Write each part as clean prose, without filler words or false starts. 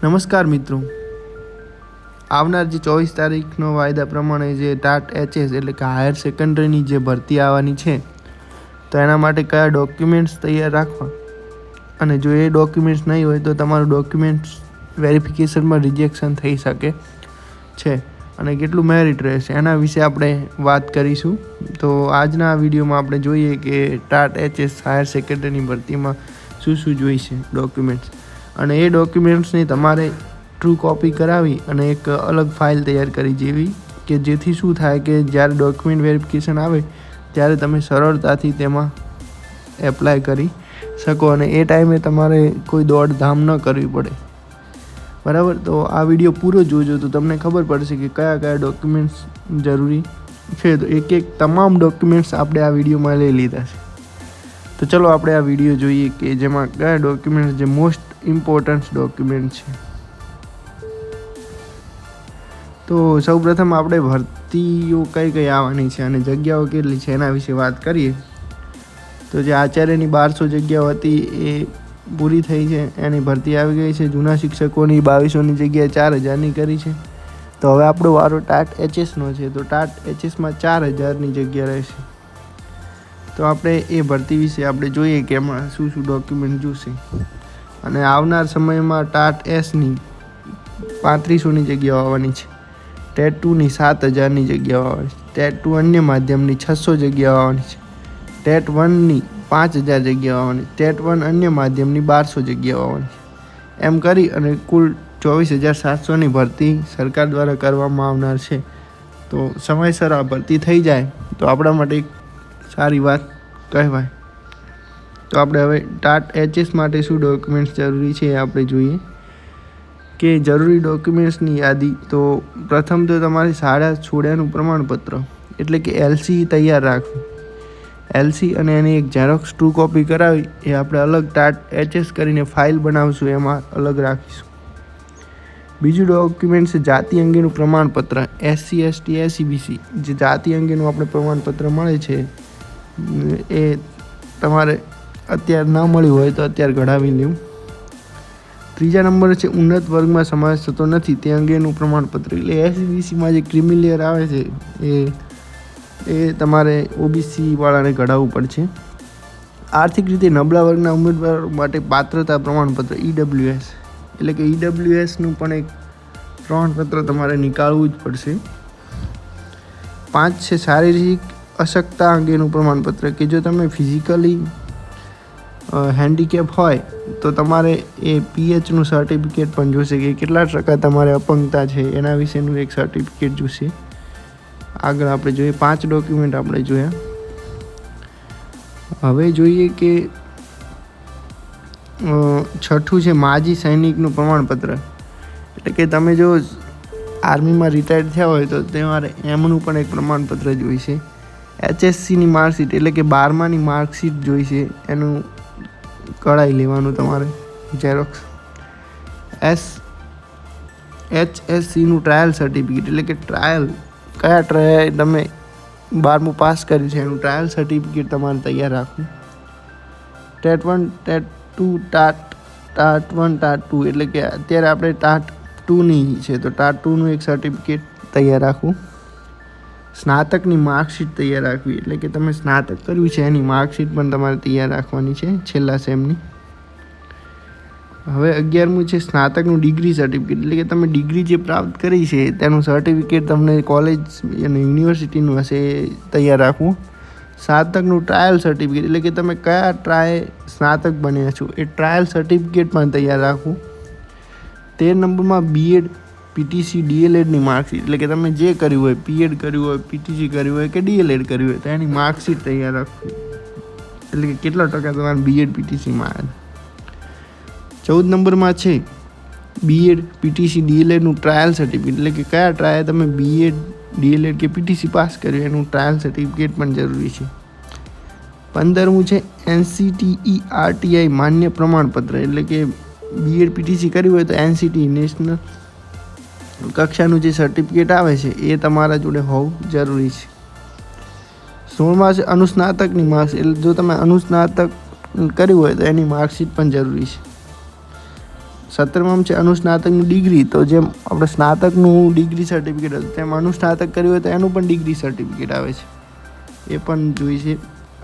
નમસ્કાર મિત્રો, આવનાર જે 24 તારીખનો વાયદા પ્રમાણે જે ટાટ એચએસ એટલે કે હાયર સેકન્ડરીની જે ભરતી આવવાની છે, તો એના માટે કયા ડોક્યુમેન્ટ્સ તૈયાર રાખવા અને જો એ ડોક્યુમેન્ટ્સ નહીં હોય તો તમારું ડોક્યુમેન્ટ્સ વેરિફિકેશનમાં રિજેક્શન થઈ શકે છે અને કેટલું મેરિટ રહેશે એના વિશે આપણે વાત કરીશું. તો આજના વિડીયોમાં આપણે જોઈએ કે ટાટ એચએસ હાયર સેકન્ડરીની ભરતીમાં શું શું જોઈશે ડોક્યુમેન્ટ્સ, અને એ ડોક્યુમેન્ટ્સની તમારે ટ્રુ કોપી કરાવી અને એક અલગ ફાઇલ તૈયાર કરી જેવી કે જેથી શું થાય કે જ્યારે ડોક્યુમેન્ટ વેરિફિકેશન આવે ત્યારે તમે સરળતાથી તેમાં એપ્લાય કરી શકો અને એ ટાઈમે તમારે કોઈ દોડધામ ન કરવી પડે. બરાબર, તો આ વિડીયો પૂરો જોજો તો તમને ખબર પડશે કે કયા કયા ડોક્યુમેન્ટ્સ જરૂરી છે. તો એક એક તમામ ડોક્યુમેન્ટ્સ આપણે આ વિડીયોમાં લઈ લીધા છે. તો ચલો આપણે આ વિડીયો જોઈએ કે જેમાં કયા ડોક્યુમેન્ટ્સ જે મોસ્ટ ઇમ્પોર્ટન્ટ ડોક્યુમેન્ટ છે. તો સૌપ્રથમ આપણે ભરતીઓ કઈ કઈ આવવાની છે અને જગ્યાઓ કેટલી છે એના વિશે વાત કરીએ. તો જે આચાર્યની 1200 જગ્યાઓ હતી એ પૂરી થઈ છે, એની ભરતી આવી ગઈ છે. જૂના શિક્ષકોની 2200ની જગ્યાએ 4000ની કરી છે. તો હવે આપણો વારો ટાટ એચએસનો છે. તો ટાટ એચએસમાં 4000ની જગ્યા રહેશે. તો આપણે એ ભરતી વિશે આપણે જોઈએ કે એમાં શું શું ડોક્યુમેન્ટ જોઈશે. અને આવનાર સમયમાં ટાટ એસની 3500ની જગ્યાઓ આવવાની છે. ટેટ 2ની 7000ની જગ્યાઓ આવવાની છે. ટેટ 2 અન્ય માધ્યમની 600 જગ્યાઓ આવવાની છે. ટેટ 1ની 5000 જગ્યાઓ આવવાની. ટેટ 1 અન્ય માધ્યમની 1200 જગ્યાઓ આવવાની છે. એમ કરી અને કુલ 24700ની ભરતી સરકાર દ્વારા કરવામાં આવનાર છે. તો સમયસર આ ભરતી થઈ જાય તો આપણા માટે એક સારી વાત કહેવાય. તો આપણે હવે ટાટ એચએસ માટે શું ડોક્યુમેન્ટ્સ જરૂરી છે એ આપણે જોઈએ કે જરૂરી ડોક્યુમેન્ટ્સની યાદી. તો પ્રથમ તો તમારી શાળા છોડ્યાનું પ્રમાણપત્ર એટલે કે એલસી તૈયાર રાખવું. એલસી અને એની એક ઝેરોક્સ ટ્રુ કોપી કરાવી એ આપણે અલગ ટાટ એચએસ કરીને ફાઇલ બનાવશું, એમાં અલગ રાખીશું. બીજું ડોક્યુમેન્ટ છે જાતિ અંગેનું પ્રમાણપત્ર, SC ST SEBC જે જાતિ અંગેનું આપણે પ્રમાણપત્ર મળે છે એ તમારે અત્યારે ન મળ્યું હોય તો અત્યારે કઢાવી લેવું. ત્રીજા નંબર છે ઉન્નત વર્ગમાં સમાવેશ થતો નથી તે અંગેનું પ્રમાણપત્ર એટલે SEBCમાં જે ક્રિમિલિયર આવે છે એ તમારે OBC વાળાને કઢાવવું પડશે. આર્થિક રીતે નબળા વર્ગના ઉમેદવારો માટે પાત્રતા પ્રમાણપત્ર EWS એટલે કે EWSનું પણ એક પ્રમાણપત્ર તમારે નીકાળવું જ પડશે. 5 છે શારીરિક અશક્તતા અંગેનું પ્રમાણપત્ર કે જો તમે ફિઝિકલી હેન્ડીકેપ હોય તો તમારે એ PHનું સર્ટિફિકેટ પણ જોશે કે કેટલા ટકા તમારે અપંગતા છે એના વિશેનું એક સર્ટિફિકેટ જોશે. આગળ આપણે જોઈએ 5 ડોક્યુમેન્ટ આપણે જોયા. હવે જોઈએ કે છઠ્ઠું છે માજી સૈનિકનું પ્રમાણપત્ર એટલે કે તમે જો આર્મીમાં રિટાયર્ડ થયા હોય તો તમારે એમનું પણ એક પ્રમાણપત્ર જોઈશે. HSCની માર્કશીટ એટલે કે 12માની માર્કશીટ જોઈશે, એનું કઢાવી લેવાનું તમારે ઝેરોક્સ. HSCનું ટ્રાયલ સર્ટિફિકેટ એટલે કે કયા ટ્રાયલ તમે 12મું પાસ કર્યું છે એનું ટ્રાયલ સર્ટિફિકેટ તમારે તૈયાર રાખવું. ટેટ 1 ટેટ 2 ટાટ 1 ટાટ 2 એટલે કે અત્યારે આપણે ટાટ 2ની છે તો ટાટ 2નું એક સર્ટિફિકેટ તૈયાર રાખવું. સ્નાતકની માર્કશીટ તૈયાર રાખવી એટલે કે તમે સ્નાતક કર્યું છે એની માર્કશીટ પણ તમારે તૈયાર રાખવાની છે છેલ્લા સેમની. હવે 11મું છે સ્નાતકનું ડિગ્રી સર્ટિફિકેટ એટલે કે તમે ડિગ્રી જે પ્રાપ્ત કરી છે તેનું સર્ટિફિકેટ તમને કોલેજ અને યુનિવર્સિટીનું હશે એ તૈયાર રાખવું. સ્નાતકનું ટ્રાયલ સર્ટિફિકેટ એટલે કે તમે કયા ટ્રાય સ્નાતક બન્યા છો એ ટ્રાયલ સર્ટિફિકેટ પણ તૈયાર રાખવું. 13 નંબરમાં BEd PTC DLEDની માર્કશીટ એટલે કે તમે જે કર્યું હોય, PEd કર્યું હોય, PTC કર્યું હોય કે DLED કર્યું હોય તો એની માર્કશીટ તૈયાર રાખવી એટલે કે કેટલા ટકા તમારે BEd PTCમાં આવ્યા. 14 નંબરમાં છે BEd PTC DLEDનું ટ્રાયલ સર્ટિફિકેટ એટલે કે કયા ટ્રાય તમે BEd DLED કે PTC પાસ કર્યું એનું ટ્રાયલ સર્ટિફિકેટ પણ જરૂરી છે. 15મું છે NCTE RTI માન્ય પ્રમાણપત્ર એટલે કે BEd PTC કર્યું હોય તો NCTE નેશનલ કક્ષાનું જે સર્ટિફિકેટ આવે છે એ તમારા જોડે હોવું જરૂરી છે. 16માં છે અનુસ્નાતકની માર્કશીટ એટલે જો તમે અનુસ્નાતક કર્યું હોય તો એની માર્કશીટ પણ જરૂરી છે. 17મામાં છે અનુસ્નાતકની ડિગ્રી. તો જેમ આપણે સ્નાતકનું ડિગ્રી સર્ટિફિકેટ હતું તેમ અનુસ્નાતક કર્યું હોય તો એનું પણ ડિગ્રી સર્ટિફિકેટ આવે છે, એ પણ જોઈશે.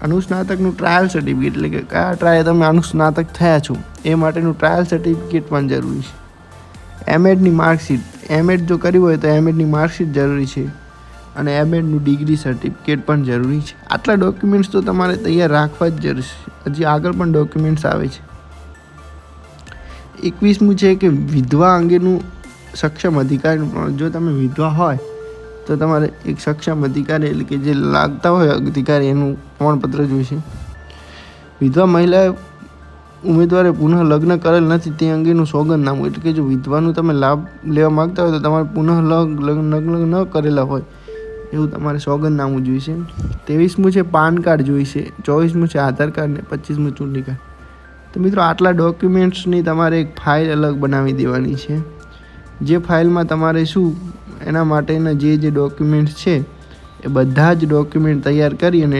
અનુસ્નાતકનું ટ્રાયલ સર્ટિફિકેટ એટલે કે કયા ટ્રાય તમે અનુસ્નાતક થયા છો એ માટેનું ટ્રાયલ સર્ટિફિકેટ પણ જરૂરી છે. એમએડની માર્કશીટ, એમએડ જો કર્યું હોય તો એમએડની માર્કશીટ જરૂરી છે અને એમએડનું ડિગ્રી સર્ટિફિકેટ પણ જરૂરી છે. આટલા ડોક્યુમેન્ટ્સ તો તમારે તૈયાર રાખવા જ જરૂર છે. હજી આગળ પણ ડોક્યુમેન્ટ્સ આવે છે. 21મું છે કે વિધવા અંગેનું સક્ષમ અધિકારી. જો તમે વિધવા હોય તો તમારે એક સક્ષમ અધિકારી એટલે કે જે લાગતા હોય અધિકારી એનું પ્રમાણપત્ર જોઈશે. વિધવા મહિલાએ ઉમેદવારે પુનઃ લગ્ન કરેલ નથી તે અંગેનું સોગંદનામું. એટલે કે જો વિધવાનું તમે લાભ લેવા માગતા હોય તો તમારે પુનઃ લગ્ન ન કરેલા હોય એવું તમારે સોગંદનામું જોઈશે. 23મું છે પાન કાર્ડ જોઈશે. 24મું છે આધાર કાર્ડ ને 25મું ચૂંટણી કાર્ડ. તો મિત્રો આટલા ડોક્યુમેન્ટ્સની તમારે એક ફાઇલ અલગ બનાવી દેવાની છે. જે ફાઇલમાં તમારે શું એના માટેના જે ડોક્યુમેન્ટ્સ છે એ બધા જ ડોક્યુમેન્ટ તૈયાર કરી અને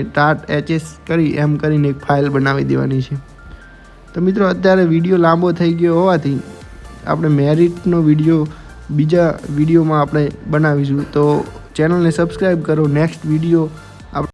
.hs કરી એમ કરીને એક ફાઇલ બનાવી દેવાની છે. તો મિત્રો અત્યારે વિડીયો લાંબો થઈ ગયો હોવાથી આપણે મેરિટનો વિડીયો બીજા વિડીયોમાં આપણે બનાવીશું. તો ચેનલને સબસ્ક્રાઈબ કરો. Next video